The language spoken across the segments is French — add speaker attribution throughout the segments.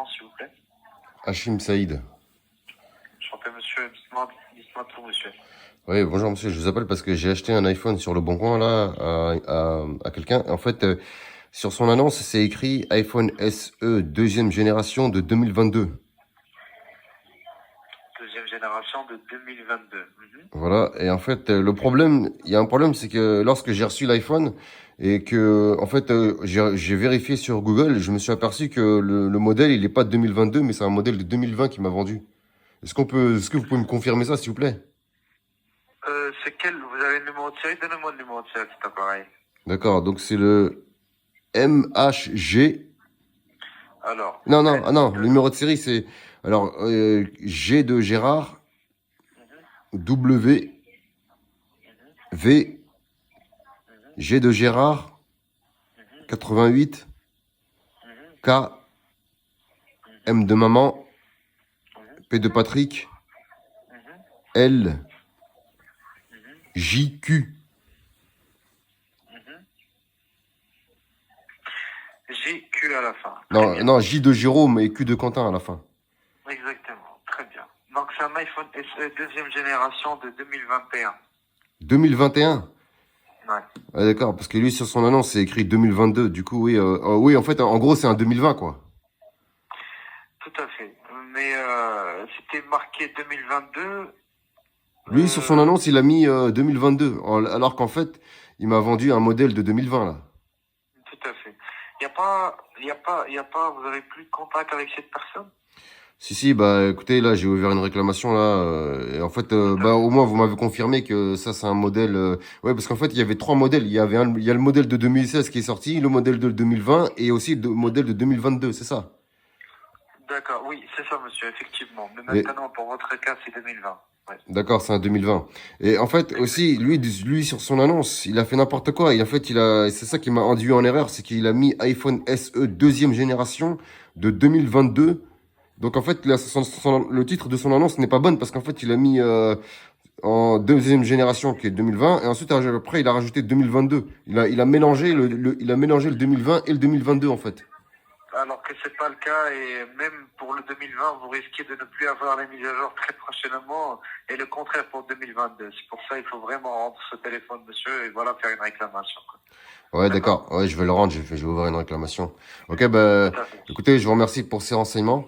Speaker 1: nom, s'il vous plaît?
Speaker 2: Hachim Saïd.
Speaker 1: Enchanté, monsieur. Dites-moi tout, monsieur.
Speaker 2: Oui, bonjour monsieur, je vous appelle parce que j'ai acheté un iPhone sur le Bon Coin là à quelqu'un. En fait, sur son annonce, c'est écrit iPhone SE deuxième génération de 2022.
Speaker 1: Deuxième génération de 2022.
Speaker 2: Voilà, et en fait, il y a un problème, c'est que lorsque j'ai reçu l'iPhone et que, en fait, j'ai vérifié sur Google, je me suis aperçu que le modèle, il est pas de 2022, mais c'est un modèle de 2020 qui m'a vendu. Est-ce que vous pouvez me confirmer ça, s'il vous plaît?
Speaker 1: C'est quel? Vous avez le numéro de série? Donnez-moi le numéro de série de cet appareil.
Speaker 2: D'accord, donc c'est le MHG.
Speaker 1: Alors,
Speaker 2: Non, non,
Speaker 1: N
Speaker 2: ah non, le
Speaker 1: de...
Speaker 2: numéro de série, c'est, alors, G de Gérard, W, V, G de Gérard, 88, K, M de maman, P de Patrick, L, J, Q.
Speaker 1: JQ à la fin. Très
Speaker 2: Non,
Speaker 1: bien.
Speaker 2: non, J de Jérôme et Q de Quentin à la fin.
Speaker 1: Exactement. Très bien. Donc, c'est un iPhone SE deuxième génération de 2021.
Speaker 2: 2021?
Speaker 1: Ouais.
Speaker 2: Ah, d'accord, parce que lui, sur son annonce, c'est écrit 2022. Du coup, oui, oui, en fait, en gros, c'est un 2020, quoi.
Speaker 1: Tout à fait. Mais c'était marqué 2022.
Speaker 2: Lui, sur son annonce, il a mis 2022, alors qu'en fait, il m'a vendu un modèle de 2020, là.
Speaker 1: Tout à fait. Vous avez plus de contact avec cette personne?
Speaker 2: Si, bah écoutez, là, j'ai ouvert une réclamation, là, et en fait, bah au moins, vous m'avez confirmé que ça, c'est un modèle... ouais, parce qu'en fait, il y avait trois modèles. Il y a le modèle de 2016 qui est sorti, le modèle de 2020, et aussi le modèle de 2022, c'est ça?
Speaker 1: D'accord, oui, c'est ça, monsieur, effectivement. Mais
Speaker 2: Et,
Speaker 1: maintenant, pour votre cas, c'est 2020. Ouais.
Speaker 2: d'accord, c'est un 2020. Et en fait, aussi, lui, sur son annonce, il a fait n'importe quoi. Et en fait, c'est ça qui m'a induit en erreur, c'est qu'il a mis iPhone SE deuxième génération de 2022. Donc en fait, le titre de son annonce n'est pas bonne parce qu'en fait, il a mis en deuxième génération qui est 2020 et ensuite après, il a rajouté 2022. Il a mélangé il a mélangé le 2020 et le 2022 en fait.
Speaker 1: Alors que c'est pas le cas, et même pour le 2020, vous risquez de ne plus avoir les mises à jour très prochainement, et le contraire pour 2022. C'est pour ça qu'il faut vraiment rendre ce téléphone, monsieur, et voilà, faire une réclamation, quoi.
Speaker 2: Ouais,
Speaker 1: D'accord?
Speaker 2: d'accord. Ouais, je vais le rendre. Je vais ouvrir une réclamation. Ok, bah,
Speaker 1: Tout à fait.
Speaker 2: écoutez, je vous remercie pour ces renseignements.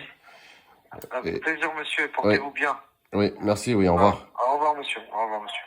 Speaker 1: Avec
Speaker 2: Et,
Speaker 1: plaisir, monsieur,
Speaker 2: ouais,
Speaker 1: portez-vous bien.
Speaker 2: oui, merci, oui, au revoir.
Speaker 1: Au revoir, monsieur. Au revoir, monsieur.